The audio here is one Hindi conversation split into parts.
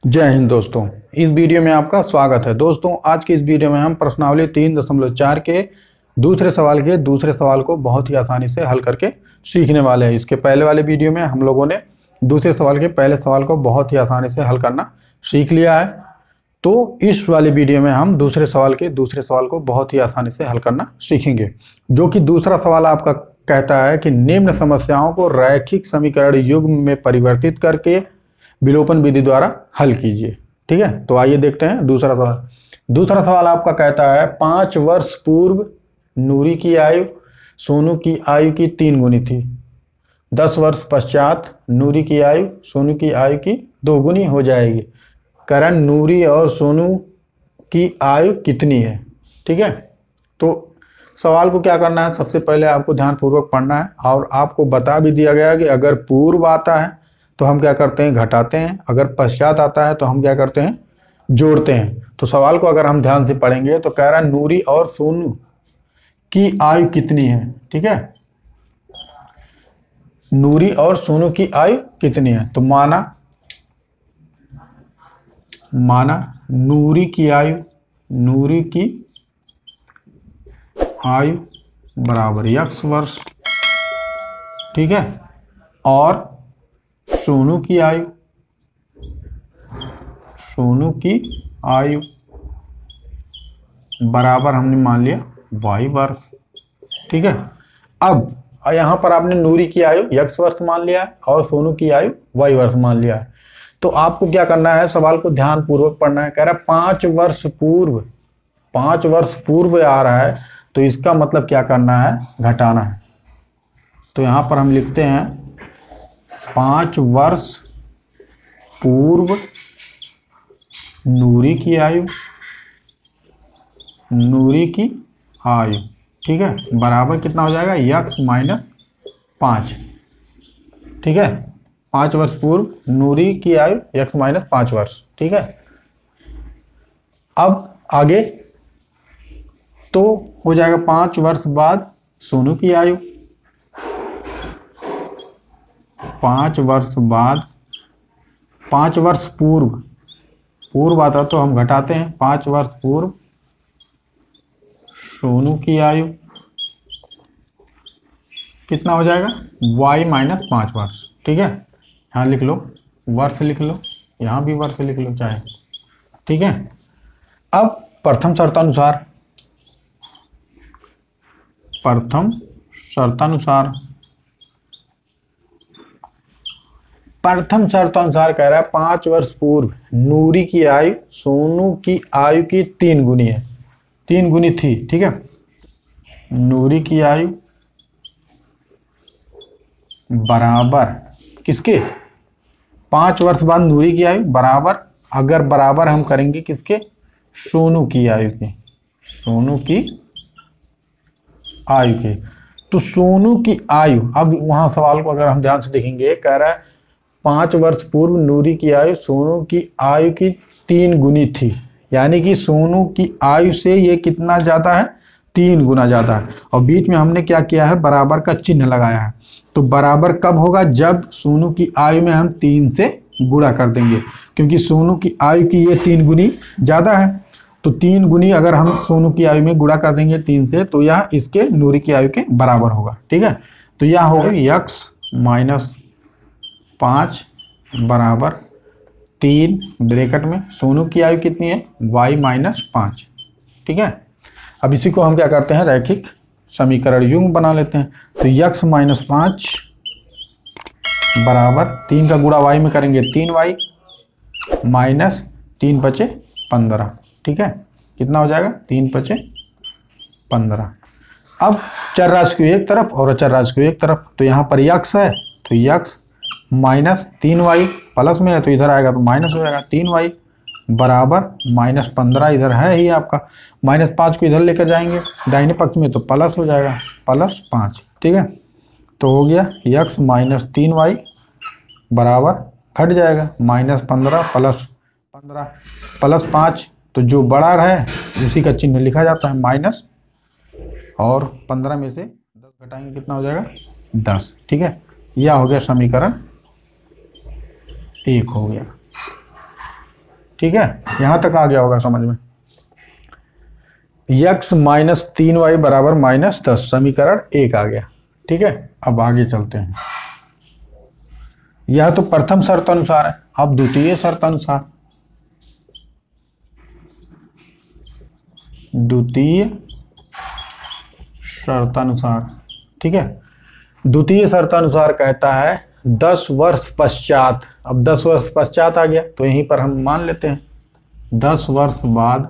जय हिंद दोस्तों, इस वीडियो में आपका स्वागत है। दोस्तों, आज की इस वीडियो में हम प्रश्नावली 3.4 के दूसरे सवाल को बहुत ही आसानी से हल करके सीखने वाले हैं। इसके पहले वाले वीडियो में हम लोगों ने दूसरे सवाल के पहले सवाल को बहुत ही आसानी से हल करना सीख लिया है। तो इस वाले वीडियो में हम दूसरे सवाल को बहुत ही आसानी से हल करना सीखेंगे, जो कि दूसरा सवाल आपका कहता है कि निम्न समस्याओं को रैखिक समीकरण युग्म में परिवर्तित करके विलोपन विधि द्वारा हल कीजिए। ठीक है, तो आइए देखते हैं दूसरा सवाल आपका कहता है 5 वर्ष पूर्व नूरी की आयु सोनू की आयु की 3 गुनी थी। 10 वर्ष पश्चात नूरी की आयु सोनू की आयु की 2 गुनी हो जाएगी। करण नूरी और सोनू की आयु कितनी है? ठीक है, तो सवाल को क्या करना है, सबसे पहले आपको ध्यानपूर्वक पढ़ना है और आपको बता भी दिया गया है कि अगर पूर्व आता है तो हम क्या करते हैं, घटाते हैं। अगर पश्चात आता है तो हम क्या करते हैं, जोड़ते हैं। तो सवाल को अगर हम ध्यान से पढ़ेंगे तो कह रहा है नूरी और सोनू की आयु कितनी है। ठीक है, नूरी और सोनू की आयु कितनी है? तो माना नूरी की आयु बराबर x वर्ष। ठीक है, और सोनू की आयु बराबर हमने मान लिया y वर्ष। ठीक है, अब यहां पर आपने नूरी की आयु x वर्ष मान लिया है और सोनू की आयु y वर्ष मान लिया है। तो आपको क्या करना है, सवाल को ध्यान पूर्वक पढ़ना है। कह रहा है 5 वर्ष पूर्व आ रहा है, तो इसका मतलब क्या करना है, घटाना है। तो यहां पर हम लिखते हैं 5 वर्ष पूर्व नूरी की आयु। ठीक है, बराबर कितना हो जाएगा, x माइनस 5। ठीक है, 5 वर्ष पूर्व नूरी की आयु x माइनस 5 वर्ष। ठीक है, अब आगे तो हो जाएगा 5 वर्ष बाद सोनू की आयु। 5 वर्ष बाद, 5 वर्ष पूर्व आता तो हम घटाते हैं। 5 वर्ष पूर्व सोनू की आयु कितना हो जाएगा, y माइनस 5 वर्ष। ठीक है, यहाँ लिख लो, वर्ष लिख लो, यहाँ भी वर्ष लिख लो चाहे। ठीक है, अब प्रथम शर्तानुसार कह रहा है 5 वर्ष पूर्व नूरी की आयु सोनू की आयु की 3 गुनी है, 3 गुनी थी। ठीक है, नूरी की आयु बराबर किसके, 5 वर्ष बाद नूरी की आयु बराबर, अगर बराबर हम करेंगे किसके, सोनू की आयु के, तो सोनू की आयु, अब वहां सवाल को अगर हम ध्यान से देखेंगे, कह रहा है 5 वर्ष पूर्व नूरी की आयु सोनू की आयु की 3 गुनी थी, यानी कि सोनू की आयु से ये कितना ज्यादा है, 3 गुना ज्यादा है। और बीच में हमने क्या किया है, बराबर का चिन्ह लगाया है। तो बराबर कब होगा, जब सोनू की आयु में हम 3 से गुणा कर देंगे, क्योंकि सोनू की आयु की ये 3 गुनी ज्यादा है। तो 3 गुनी अगर हम सोनू की आयु में गुणा कर देंगे 3 से, तो यह इसके नूरी की आयु के बराबर होगा। ठीक है, तो यह होगा x माइनस 5 बराबर 3 ब्रैकेट में सोनू की आयु कितनी है, y माइनस 5। ठीक है, अब इसी को हम क्या करते हैं, रैखिक समीकरण युग्म बना लेते हैं। तो x माइनस 5 बराबर 3 का गुणा y में करेंगे 3y माइनस 3 बचे 15। ठीक है, कितना हो जाएगा, 3 बचे 15। अब चर राशि को एक तरफ और अचर राशि को एक तरफ, तो यहाँ पर x है तो x माइनस 3y, प्लस में है तो इधर आएगा तो माइनस हो जाएगा। 3y बराबर माइनस 15 इधर है ही आपका, माइनस 5 को इधर लेकर जाएंगे दाहिने पक्ष में तो प्लस हो जाएगा, प्लस 5। ठीक है, तो हो गया x माइनस 3y बराबर घट जाएगा माइनस 15 प्लस 5, तो जो बड़ा है उसी का चिन्ह लिखा जाता है माइनस, और 15 में से 10 घटाएंगे कितना हो जाएगा, 10। ठीक है, यह हो गया समीकरण 1 हो गया। ठीक है, यहां तक आ गया होगा समझ में। x माइनस 3y बराबर माइनस 10, समीकरण 1 आ गया। ठीक है, अब आगे चलते हैं। यह तो प्रथम शर्त अनुसार है, अब द्वितीय शर्त अनुसार। द्वितीय शर्तानुसार, ठीक है, द्वितीय शर्तानुसार कहता है 10 वर्ष पश्चात। अब 10 वर्ष पश्चात आ गया तो यहीं पर हम मान लेते हैं 10 वर्ष बाद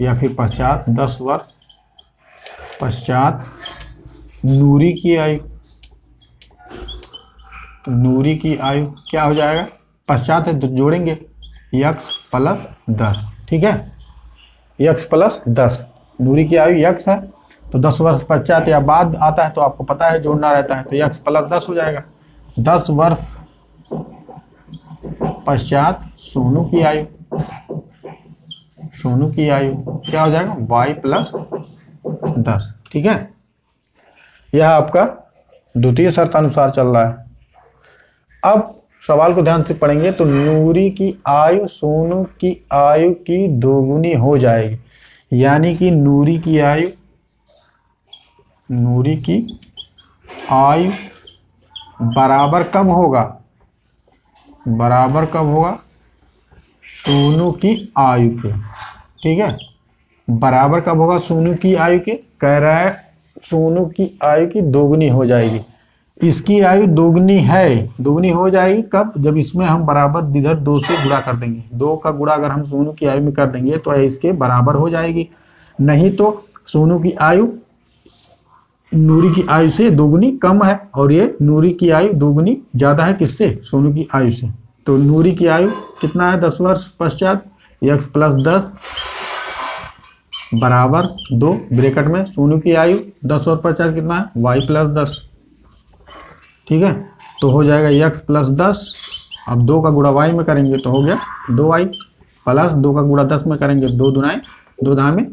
या फिर पश्चात, 10 वर्ष पश्चात नूरी की आयु। तो नूरी की आयु क्या हो जाएगा, पश्चात है तो जोड़ेंगे x प्लस 10। ठीक है, x प्लस 10, नूरी की आयु x है तो 10 वर्ष पश्चात या बाद आता है तो आपको पता है जोड़ना रहता है, तो x प्लस 10 हो जाएगा। 10 वर्ष पश्चात सोनू की आयु, सोनू की आयु क्या हो जाएगा, y प्लस 10। ठीक है, यह आपका द्वितीय शर्त अनुसार चल रहा है। अब सवाल को ध्यान से पढ़ेंगे तो नूरी की आयु सोनू की आयु की दोगुनी हो जाएगी, यानी कि नूरी की आयु बराबर कब होगा, बराबर कब होगा, सोनू की आयु के। ठीक है, बराबर कब होगा सोनू की आयु के, कह रहा है सोनू की आयु की दोगुनी हो जाएगी। इसकी आयु दोगुनी है, दोगुनी हो जाएगी कब, जब इसमें हम बराबर इधर 2 से गुणा कर देंगे। 2 का गुणा अगर हम सोनू की आयु में कर देंगे तो इसके बराबर हो जाएगी, नहीं तो सोनू की आयु नूरी की आयु से दोगुनी कम है और ये नूरी की आयु दोगुनी ज्यादा है किससे, सोनू की आयु से। तो नूरी की आयु कितना है 10 वर्ष पश्चात, x प्लस 10 बराबर 2 ब्रैकेट में सोनू की आयु 10 और 50 कितना है, y प्लस 10। ठीक है, तो हो जाएगा x प्लस 10, अब 2 का गुणा y में करेंगे तो हो गया 2y प्लस 2 का गुणा 10 में करेंगे 2 दुनाए 2 दहा में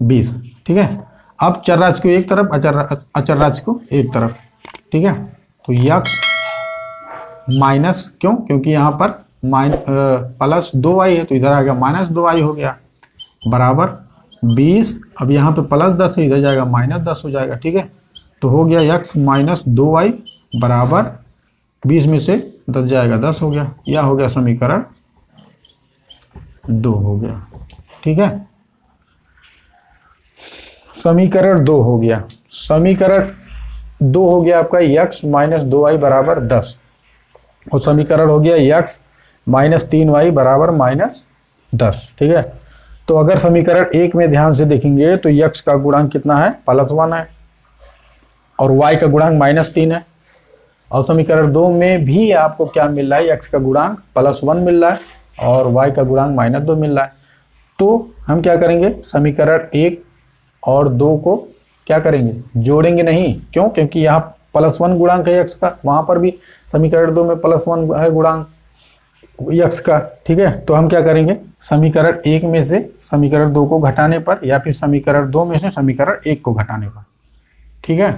20। ठीक है, अब चर राशि को एक तरफ, अचर राशि को एक तरफ। ठीक है, तो x माइनस, क्यों, क्योंकि यहाँ पर प्लस 2y है तो इधर आ गया माइनस 2y हो गया, बराबर 20। अब यहाँ पे प्लस 10 है, इधर जाएगा माइनस 10 हो जाएगा। ठीक है, तो हो गया x माइनस 2y बराबर 20 में से 10 जाएगा 10 हो गया, यह हो गया समीकरण 2 हो गया। ठीक है, समीकरण 2 हो गया। समीकरण 2 हो गया आपका x माइनस 2y बराबर 10 और समीकरण हो गया x माइनस 3y बराबर माइनस 10। ठीक है, तो अगर समीकरण 1 में ध्यान से देखेंगे तो x का गुणांक कितना है, +1 है और y का गुणांक -3 है। और समीकरण 2 में भी आपको क्या मिल रहा है, x का गुणांक +1 मिल रहा है और y का गुणांक -2 मिल रहा है। तो हम क्या करेंगे, समीकरण 1 और 2 को क्या करेंगे, जोड़ेंगे नहीं, क्यों, क्योंकि यहाँ +1 गुणांक है x का, वहां पर भी समीकरण 2 में +1 है गुणांक x का। ठीक है, तो हम क्या करेंगे, समीकरण 1 में से समीकरण 2 को घटाने पर या फिर समीकरण 2 में से समीकरण 1 को घटाने पर। ठीक है,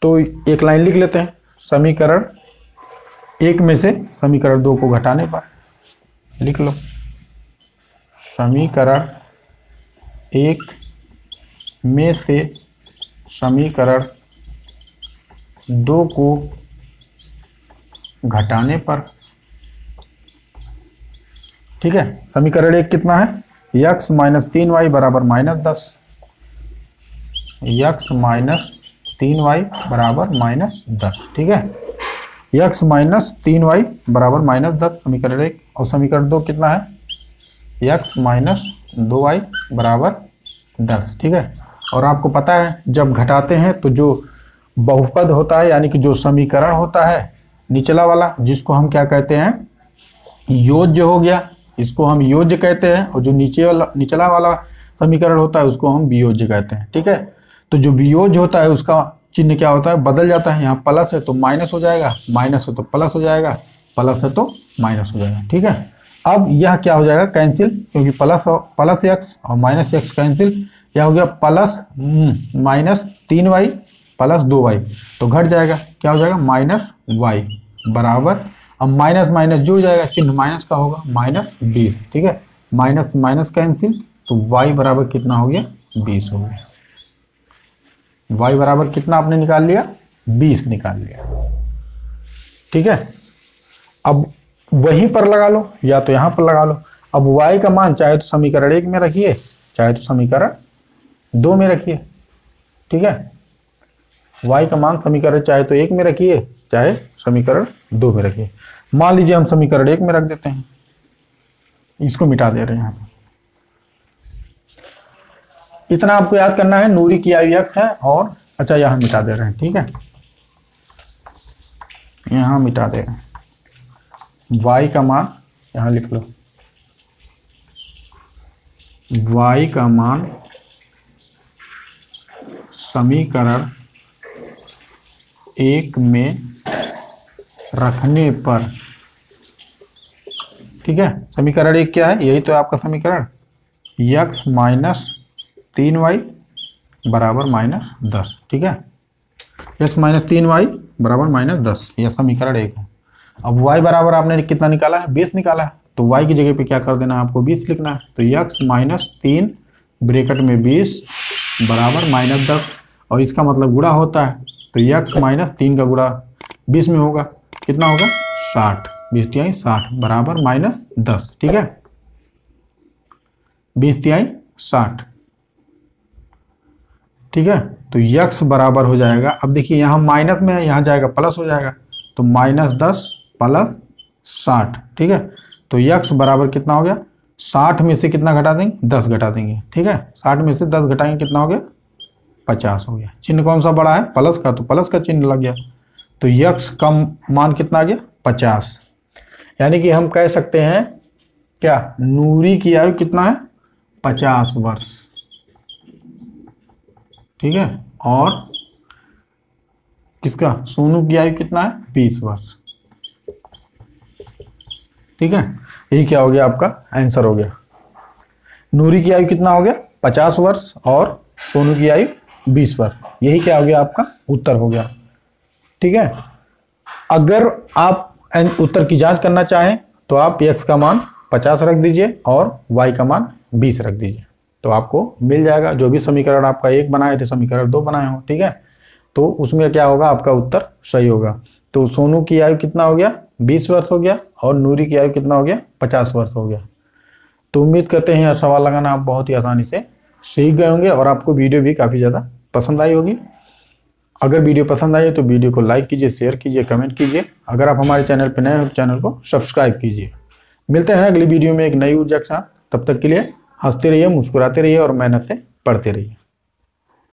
तो एक लाइन लिख लेते हैं, समीकरण 1 में से समीकरण 2 को घटाने पर, लिख लो समीकरण 1 में से समीकरण 2 को घटाने पर। ठीक है, समीकरण 1 कितना है, x माइनस 3y बराबर -10, x माइनस 3y बराबर -10। ठीक है, x माइनस 3y बराबर -10 समीकरण 1, और समीकरण 2 कितना है, x माइनस 2y बराबर 10। ठीक है, और आपको पता है जब घटाते हैं तो जो बहुपद होता है यानी कि जो समीकरण होता है निचला वाला, जिसको हम क्या कहते हैं, योज्य हो गया, इसको हम योज्य कहते हैं, और जो निचला वाला समीकरण होता है उसको हम वियोज्य कहते हैं। ठीक है, तो जो वियोज्य होता है उसका चिन्ह क्या होता है, बदल जाता है, यहाँ प्लस है तो माइनस हो जाएगा, माइनस है तो प्लस हो जाएगा, प्लस है तो माइनस हो जाएगा। ठीक है, अब यह क्या हो जाएगा, कैंसिल, क्योंकि प्लस एक्स और माइनस एक्स कैंसिल, यह हो गया plus minus 3y plus 2y, तो घट जाएगा, क्या हो जाएगा, -y बराबर, अब माइनस माइनस जुड़ जाएगा, चिन्ह माइनस का होगा, -20। ठीक है, माइनस माइनस कैंसिल, तो y बराबर कितना हो गया, 20 हो गया। y बराबर कितना आपने निकाल लिया, 20 निकाल लिया। ठीक है, अब वहीं पर लगा लो या तो यहां पर लगा लो। अब y का मान चाहे तो समीकरण 1 में रखिए, चाहे तो समीकरण 2 में रखिए। ठीक है, y का मान समीकरण चाहे तो 1 में रखिए, चाहे समीकरण 2 में रखिए। मान लीजिए हम समीकरण 1 में रख देते हैं, इसको मिटा दे रहे हैं। यहाँ इतना आपको याद करना है, नूरी की आयु x है और अच्छा यहां मिटा दे रहे हैं। ठीक है, यहां मिटा दे रहे हैं, y का मान यहां लिख लो, y का मान समीकरण 1 में रखने पर, ठीक है, समीकरण 1 क्या है, यही तो है आपका समीकरण, x माइनस 3y बराबर -10। ठीक है, x माइनस 3y बराबर -10, यह समीकरण 1 है। अब y बराबर आपने कितना निकाला है, 20 निकाला है, तो y की जगह पे क्या कर देना है, आपको 20 लिखना है। तो x माइनस 3 ब्रैकेट में 20 बराबर -10, और इसका मतलब गुणा होता है, तो x माइनस 3 का गुणा 20 में होगा, कितना होगा, 60, 20 तिहाई 60 बराबर -10। ठीक है, 20 तिहाई 60। ठीक है, तो x बराबर हो जाएगा, अब देखिए यहाँ माइनस में है, यहाँ जाएगा प्लस हो जाएगा, तो -10 प्लस 60। ठीक है, तो x बराबर कितना हो गया, 60 में से कितना घटा देंगे, 10 घटा देंगे। ठीक है, 60 में से 10 घटाएंगे, कितना हो गया, 50 हो गया। चिन्ह कौन सा बड़ा है, प्लस का, तो प्लस का चिन्ह लग गया, तो x का मान कितना आ गया, 50। यानी कि हम कह सकते हैं क्या, नूरी की आयु कितना है, 50 वर्ष। ठीक है, और किसका, सोनू की आयु कितना है, 20 वर्ष। ठीक है, यही क्या हो गया, आपका आंसर हो गया। नूरी की आयु कितना हो गया, 50 वर्ष, और सोनू की आयु 20 वर्ष। यही क्या हो गया, आपका उत्तर हो गया। ठीक है, अगर आप उत्तर की जांच करना चाहें तो आप x का मान 50 रख दीजिए और y का मान 20 रख दीजिए, तो आपको मिल जाएगा। जो भी समीकरण आपका 1 बनाए थे, समीकरण 2 बनाए हो, ठीक है, तो उसमें क्या होगा, आपका उत्तर सही होगा। तो सोनू की आयु कितना हो गया, 20 वर्ष हो गया, और नूरी की आयु कितना हो गया, 50 वर्ष हो गया। तो उम्मीद करते हैं यह सवाल लगाना आप बहुत ही आसानी से सीख गए होंगे, और आपको वीडियो भी काफ़ी ज़्यादा पसंद आई होगी। अगर वीडियो पसंद आई तो वीडियो को लाइक कीजिए, शेयर कीजिए, कमेंट कीजिए। अगर आप हमारे चैनल पर नए हो तो चैनल को सब्सक्राइब कीजिए। मिलते हैं अगली वीडियो में एक नई ऊर्जा के साथ, तब तक के लिए हंसते रहिए, मुस्कुराते रहिए और मेहनत से पढ़ते रहिए।